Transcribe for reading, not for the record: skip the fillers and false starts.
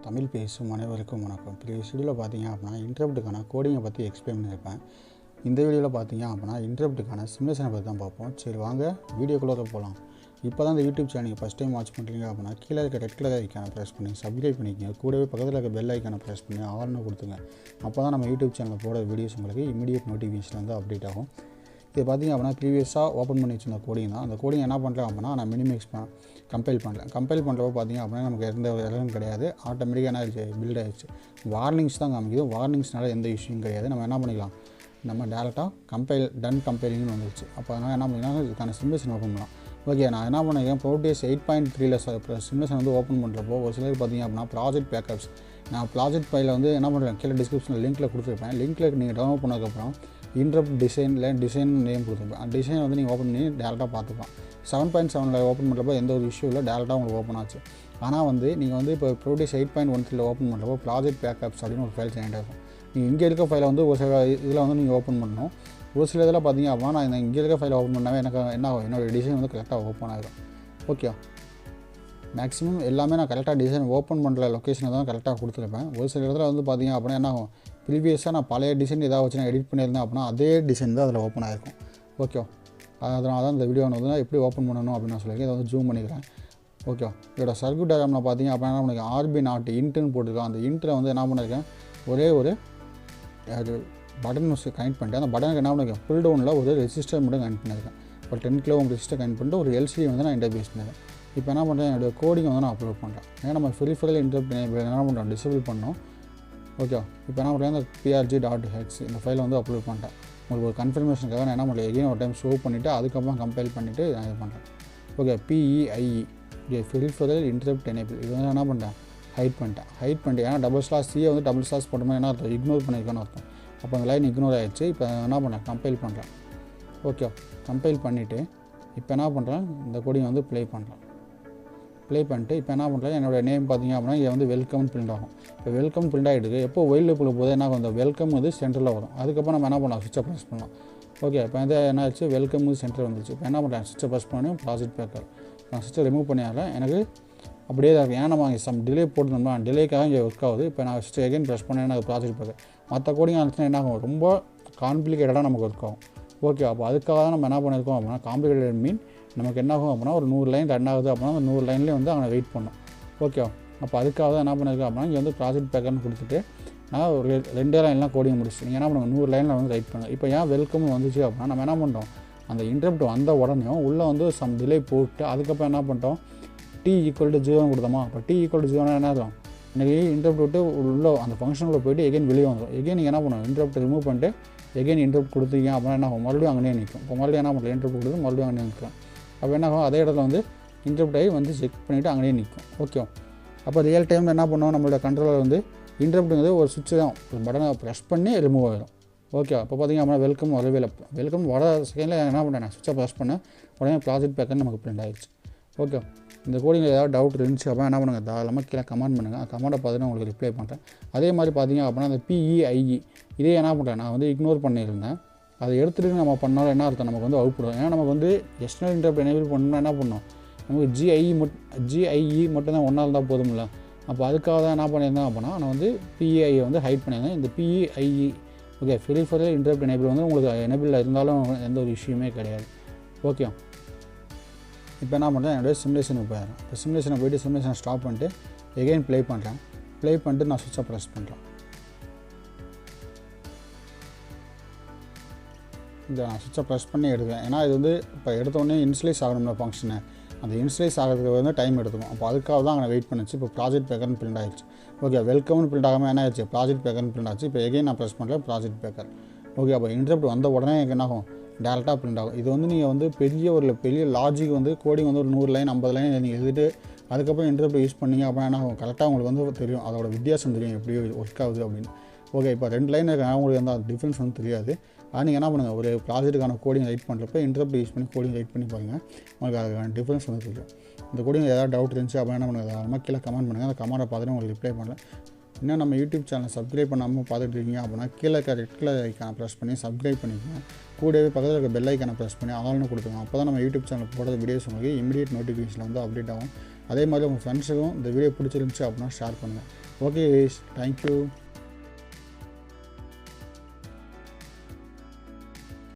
தமிழ் பேசும் அனைவருக்கும் வணக்கம். ப்ரீவியஸ் வீடியோவில் பார்த்தீங்க அப்படின்னா இன்டரப்ட்டுக்கான கோடிங்கை பற்றி எக்ஸ்பிளைன் பண்ணியிருப்பேன். இந்த வீடியோவில் பார்த்தீங்க அப்படின்னா இன்டரப்ட்டுக்கான சிமுலேஷனை பற்றி தான் பார்ப்போம். சரி வாங்க வீடியோக்குள்ளே போகலாம். இப்போ தான் இந்த யூடியூப் சேனல் நீங்கள் ஃபஸ்ட் டைம் வாட்ச் பண்ணுறீங்க அப்படின்னா கீழே இருக்க ரெட் கலர் ஐக்கானை ப்ரெஸ் பண்ணி சப்ஸ்கிரைப் பண்ணிக்கங்க. கூடவே பக்கத்தில் இருக்க பெல் ஐக்கானை ப்ரெஸ் பண்ணி ஆல்னு கொடுத்துங்க. அப்போ தான் நம்ம யூடியூப் சேனலில் போட வீடியோஸ் உங்களுக்கு இமீடியட் நோட்டிஃபிகேஷன் வந்து அப்டேட் ஆகும். இது பார்த்திங்க அப்படின்னா ப்ரீவியஸாக ஓப்பன் பண்ணி வச்சிருந்த கோடிங் தான். அந்த கோடிங் என்ன பண்ணுறேன் அப்படின்னா நான் மினிமேக்ஸ் கம்பைல் பண்ணுறப்போ பார்த்திங்க அப்படின்னா நமக்கு எந்த ஒரு எரரும் கிடையாது. ஆட்டோமேட்டிக்காக என்ன ஆயிடுச்சு, பில்ட் ஆகிடுச்சு. வார்னிங்ஸ் தான் காமிக்குது. வார்னிங்ஸ்னால எந்த இஷ்யூவும் கிடையாது. நம்ம என்ன பண்ணிக்கலாம், நம்ம டேரெக்டாக டன் கம்பைலிங்னு வந்துருச்சு. அப்போ அதனால் என்ன பண்ணிக்கலாம், இதுக்கான சிமுலேஷன் ஓப்பன் பண்ணலாம். ஓகே, நான் என்ன பண்ணியிருக்கேன், ப்ரோடிஎஸ் 8.3ல் சிமுலேஷன் வந்து ஓப்பன் பண்ணுறப்போ ஒரு சிலர் பார்த்திங்க அப்படின்னா ப்ராஜெக்ட் பேக்கப்ஸ், நான் ப்ராஜெக்ட் ஃபைலில் வந்து என்ன பண்ணுறேன், கீழே டிஸ்கிரிப்ஷனில் லிங்க்கில் கொடுத்துருப்பேன். லிங்க்கில் நீங்கள் டவுன்லோட் பண்ணதுக்கப்புறம் இன்டரப்ட் டிசைன் நேம் கொடுத்துருப்பேன். அந்த டிசைன் வந்து நீங்கள் ஓப்பன் பண்ணி டேரெக்டாக பார்த்துக்கலாம். 7.7ல் ஓப்பன் பண்ணுறப்போ எந்த ஒரு இஷ்யூ இல்லை, டேரெக்டாக உங்களுக்கு ஓப்பன் ஆச்சு. ஆனால் வந்து நீங்கள் வந்து இப்போ ப்ரோடிஎஸ் 8.13ல் ஓப்பன் பண்ணுறப்போ ப்ராஜெக்ட் பேக்கப்ஸ் அப்படின்னு ஒரு ஃபைல் ஜெனரேட் ஆகும். நீங்கள் இங்கே இருக்க ஃபைலை வந்து ஒரு சில இதில் வந்து நீங்கள் ஓப்பன் பண்ணணும். ஒரு சில இதில் பார்த்தீங்க அப்படின்னா நான் இங்கே இருக்க ஃபைலை ஓப்பன் பண்ணாவே எனக்கு என்ன ஆகும், என்னோடய டிசைன் வந்து கரெக்டாக ஓப்பன் ஆகிடும். ஓகே, மேக்ஸிமம் எல்லாமே நான் கரெக்டாக டிசைன் ஓப்பன் பண்ணுற லொக்கேஷனை தான் கரெக்டாக கொடுத்துருப்பேன். ஒரு சில இடத்துல வந்து பார்த்திங்க அப்படின்னா என்ன ஆகும், ப்ரீவியஸாக நான் பழைய டிசைன் ஏதாவது வச்சு நான் எடிட் பண்ணியிருந்தேன் அப்படின்னா அதே டிசைன் தான் அதில் ஓப்பன் ஆகிருக்கும். ஓகே, அதனால தான் இந்த வீடியோ வந்து எப்படி ஓப்பன் பண்ணணும் அப்படின்னு நான் சொல்லியிருக்கேன். இதை வந்து ஜூம் பண்ணிக்கிறேன். ஓகே, இதோட சர்க்யூட் டயக்ராமில் பார்த்திங்க அப்படின்னா என்ன பண்ணியிருக்கேன், ஆர்பி நாட் இன்ட்டுன்னு போட்டிருக்கேன். அந்த இன்ட்டில் வந்து என்ன பண்ணியிருக்கேன், ஒரே ஒரு பட்டன் கனெக்ட் பண்ணிட்டேன். அந்த பட்டனுக்கு என்ன பண்ணியிருக்கேன், புல் டவுனில் ஒரு ரெசிஸ்டர் மட்டும் கனெக்ட் பண்ணியிருக்கேன். ஒரு 10 kΩ ரெசிஸ்டர் கனெக்ட் பண்ணிட்டு ஒரு எல்சிடி வந்து நான் இன்டர்ஃபேஸ் பண்ணியிருக்கேன். இப்போ என்ன பண்ணுறேன், என்னோடய கோடிங் வந்து நான் அப்லோட் பண்ணுறேன். ஏன்னா நம்ம ஃப்ரீ இன்டரப்ட் என்ன பண்ணுறோம், டிசேபிள் பண்ணோம். ஓகே, இப்போ என்ன பண்ணுறேன், இந்த prg.hex இந்த ஃபைலை வந்து அப்லோட் பண்ணிட்டேன். உங்களுக்கு ஒரு கன்ஃபர்மேஷனுக்காக நான் என்ன பண்ணுறேன், எகைன் ஒரு டைம் ஷோ பண்ணிவிட்டு அதுக்கப்புறம் கம்பைல் பண்ணிவிட்டு நான் இது பண்ணுறேன். Okay, PEIE free interrupt enable இது வந்து என்ன பண்ணுறேன், ஹைட் பண்ணிட்டேன். ஏன்னா டபுள் ஸ்லாஷ் சியை வந்து டபுள் ஸ்லாஷ் போட்டோம்னா என்ன அர்த்தம், இக்னோர் பண்ணியிருக்கேன்னு அர்த்தம். அப்போ அந்த லைன் இக்னோர் ஆகிடுச்சு. இப்போ என்ன பண்ணுறேன், கம்பைல் பண்ணுறேன். ஓகே, கம்பைல் பண்ணிவிட்டு இப்போ என்ன பண்ணுறேன், இந்த கோடிங் வந்து ப்ளே பண்ணிட்டு இப்போ என்ன பண்ணுறேன், என்னோடய நேம் பார்த்திங்க அப்படின்னா இங்கே வந்து வெல்கம்னு பிரிண்ட் ஆகும். இப்போ வெல்கம் பிரிண்ட் ஆகிடுது. எப்போ ஒயில் லூப்பில் போது என்ன ஆகும், இந்த வெல்கம் வந்து சென்டரில் வரும். அதுக்கப்புறம் நம்ம என்ன பண்ணலாம், சுவிட்சை ப்ரெஸ் பண்ணலாம். ஓகே, இப்போ வந்து என்ன ஆச்சு, வெல்கம் சென்டர் வந்துச்சு. இப்போ என்ன பண்ணுறேன், சுவிட்சை ப்ரெஸ் பண்ணி ப்ராஜெக்ட் பேக்கர் நான் சுவிட்சை ரிமூவ் பண்ணியாரேன். எனக்கு அப்படியே தான் இருக்கும். ஏன்னா நம்ம சம் டிலே போட்டுருந்தோம்னா டிலேக்காக இங்கே ஒர்க் ஆகுது. இப்போ நான் சுவிட்சை எகைன் ப்ரெஸ் பண்ணேன், எனக்கு ப்ராஜெக்ட் பேக்கர் மற்ற கோடிங் ஆச்சுன்னா என்ன ஆகும், ரொம்ப காம்ப்ளிகேட்டடாக நமக்கு ஒர்க் ஆகும். ஓகே, அப்போ அதுக்காக தான் நம்ம என்ன பண்ணியிருக்கோம் அப்படின்னா, காம்ப்ளிகேட்டட் மீன் நமக்கு என்ன ஆகும் அப்படின்னா ஒரு 100 லைன் ரன் ஆகுது அப்படின்னா அந்த 100 லைன்லேயே வந்து அவனை வெயிட் பண்ணோம். ஓகே, அப்போ அதுக்காக தான் என்ன பண்ணியிருக்கோம் அப்படின்னா இங்கே வந்து ப்ராஜெக்ட் பேக்கர்னு கொடுத்துட்டு நான் ஒரு 2 லைன்லாம் கோடிங் முடிச்சு நீங்கள் என்ன பண்ணுங்கள், 100 லைனில் வந்து ரைட் பண்ணுங்கள். இப்போ ஏன் வெல்கம் வந்துச்சு அப்படின்னா நம்ம என்ன பண்ணுறோம், அந்த இன்டரப்ட் வந்த உடனே உள்ளே வந்து சம் டிலே போட்டு அதுக்கப்புறம் என்ன பண்ணிட்டோம், t=0 கொடுத்தோமா. அப்போ t=0 என்ன ஆகும், எனக்கு இன்டரப்ட் விட்டு உள்ளே அந்த ஃபங்க்ஷனுக்குள்ளே போய்ட்டு எகைன் வெளியே வந்துடும். எகைன் நீங்கள் என்ன பண்ணுவோம், இன்டரப்ட் ரிமூவ் பண்ணிட்டு எகைன் இன்டரப்ட் கொடுத்தீங்க அப்படின்னா என்ன ஆகும், மறுபடியும் அங்கேயே நிற்கும். இப்போ மறுபடியும் என்ன பண்ணுறோம், இன்டரப்ட் கொடுத்து மறுபடியும் அங்கேயே நிற்கும். அப்போ என்ன ஆகும், அதே இடத்துல வந்து இன்டரப்ட் ஆகி வந்து செக் பண்ணிவிட்டு அங்கேயே நிற்கும். ஓகே, அப்போ ரியல் டைமில் என்ன பண்ணுவோம், நம்மளோட கண்ட்ரோலர் வந்து இன்டரப்ட்டுங்கிறது ஒரு சுவிட்ச் தான், ஒரு பட்டனை ப்ரெஸ் பண்ணி ரிமூவ் ஆகிடும். ஓகே, அப்போ பார்த்திங்க அப்படின்னா வெல்கம் வரவே இல்லை. வெல்கம் வர செகண்டில் என்ன பண்ணுறேன், நான் சுவிட்சை ப்ரெஸ் பண்ணேன், உடனே ப்ராஜெக்ட் பேக்கர் நமக்கு பிரிண்ட் ஆகிடுச்சு. ஓகே, இந்த கோடிங்கில் ஏதாவது டவுட் இருந்துச்சு அப்படின்னா என்ன பண்ணுங்கள், தாராளமாக கீழே கமெண்ட் பண்ணுங்கள். கமெண்ட்டை பார்த்துட்டு உங்களுக்கு ரிப்ளை பண்ணுறேன். அதே மாதிரி பார்த்திங்க அப்படின்னா அந்த PEIE இதே என்ன பண்ணுறேன், நான் வந்து இக்னோர் பண்ணியிருந்தேன். அதை எடுத்துகிட்டு நம்ம பண்ணாலும் என்ன அர்த்தம், நமக்கு வந்து அவுட்புட். ஏன்னா நமக்கு வந்து எக்ஸ்டர்னல் இன்டரப்ட் எனேபிள் பண்ணணும்னா என்ன பண்ணணும், நமக்கு GIE மட்டும் தான் ஒன்றா இருந்தால் போதும்ல. அப்போ அதுக்காக தான் என்ன பண்ணியிருந்தேன் அப்படின்னா நான் வந்து PEIE வந்து ஹைட் பண்ணியிருந்தேன். இந்த PEIE okay free interrupt enable வந்து உங்களுக்கு எனேபிளில் இருந்தாலும் எந்த ஒரு இஷ்யூமே கிடையாது. ஓகே, இப்போ என்ன பண்ணுறேன், என்னுடைய சிமுலேஷனுக்கு போயிடுறேன். இப்போ சிமுலேஷனை போய்ட்டு சிமுலேஷனை ஸ்டாப் பண்ணிட்டு எகைன் ப்ளே பண்ணிட்டு நான் சுவிட்சை ப்ரெஸ் பண்ணுறேன். இந்த நான் சுவிட்சை ப்ரெஸ் பண்ணி எடுக்கிறேன். ஏன்னா இது வந்து இப்போ எடுத்தோடனே இன்ஸ்லைஸ் ஆகணும்ல ஃபங்க்ஷனை, அந்த இன்ஸ்லைஸ் ஆகிறதுக்கு வந்து டைம் எடுத்துக்கும். அப்போ அதுக்காக தான் அங்கே வெயிட் பண்ணிச்சு. இப்போ ப்ராஜெக்ட் பேக்கர்னு பிரிண்ட் ஆகிடுச்சு. ஓகே, வெல்கம்னு பிரிண்ட் ஆகாமல் என்ன ஆயிடுச்சு, ப்ராஜெக்ட் பேக்கர்னு பிரிண்ட் ஆச்சு. இப்போ எகைன் நான் ப்ரெஸ் பண்ணுறேன் ப்ராஜெக்ட் பேக்கர். ஓகே, அப்போ இன்டரப்ட் வந்த உடனே எனக்கு என்ன ஆகும், டேரெக்டாக பிரிண்ட் ஆகும். இது வந்து நீங்கள் வந்து பெரிய லாஜிக் வந்து கோடிங் வந்து ஒரு 100 லைன் 50 லைன் நீங்கள் எழுதிட்டு அதுக்கப்புறம் இன்டரப்ட் யூஸ் பண்ணிங்க அப்படின்னா என்ன ஆகும், கரெக்டாக உங்களுக்கு வந்து தெரியும், அதோட வித்தியாசம் தெரியும் எப்படி ஒர்க் ஆகுது அப்படின்னு. ஓகே, இப்போ 2 லைன் இருக்க உங்களுக்கு வந்து டிஃப்ரென்ஸ் வந்து தெரியாது. ஆனால் நீங்கள் என்ன பண்ணுங்கள், ஒரு ப்ராஜெக்ட்டுக்கான கோடிங் ரைட் பண்ணுறப்ப இன்டரப்ட் யூஸ் பண்ணி கோடிங் ரைட் பண்ணி பாருங்கள், உங்களுக்கு அதுக்கான டிஃப்ரென்ஸ் வந்து தெரியும். இந்த கோடிங் ஏதாவது டவுட் இருந்துச்சு அப்படின்னா என்ன பண்ணுங்கள், அதெல்லாம் கீழே கமெண்ட் பண்ணுங்கள். அந்த கமெண்ட்டை பார்த்துட்டு உங்களுக்கு ரிப்ளை பண்ணுறேன். இன்னும் நம்ம யூடியூப் சேனலை சப்ஸ்கிரைப் பண்ணாமல் பார்த்துட்டு இருக்கீங்க அப்படின்னா கீழே இருக்க ரெட் கலர் ஐக்கானை ப்ரெஸ் பண்ணி சப்ஸ்கிரைப் பண்ணிக்கோங்க. கூடவே பக்கத்தில் இருக்க பெல் ஐக்கானை ப்ரெஸ் பண்ணி ஆல்னு கொடுத்துங்க. அப்போ தான் நம்ம யூடியூப் சேனல் போடுற வீடியோஸ் உங்களுக்கு இமீடியட் நோட்டிஃபிகேஷன் வந்து அப்டேட் ஆகும். அதே மாதிரி உங்கள் ஃப்ரெண்ட்ஸுக்கும் இந்த வீடியோ பிடிச்சிருந்துச்சு அப்படின்னா ஷேர் பண்ணுங்கள். Okay thank you.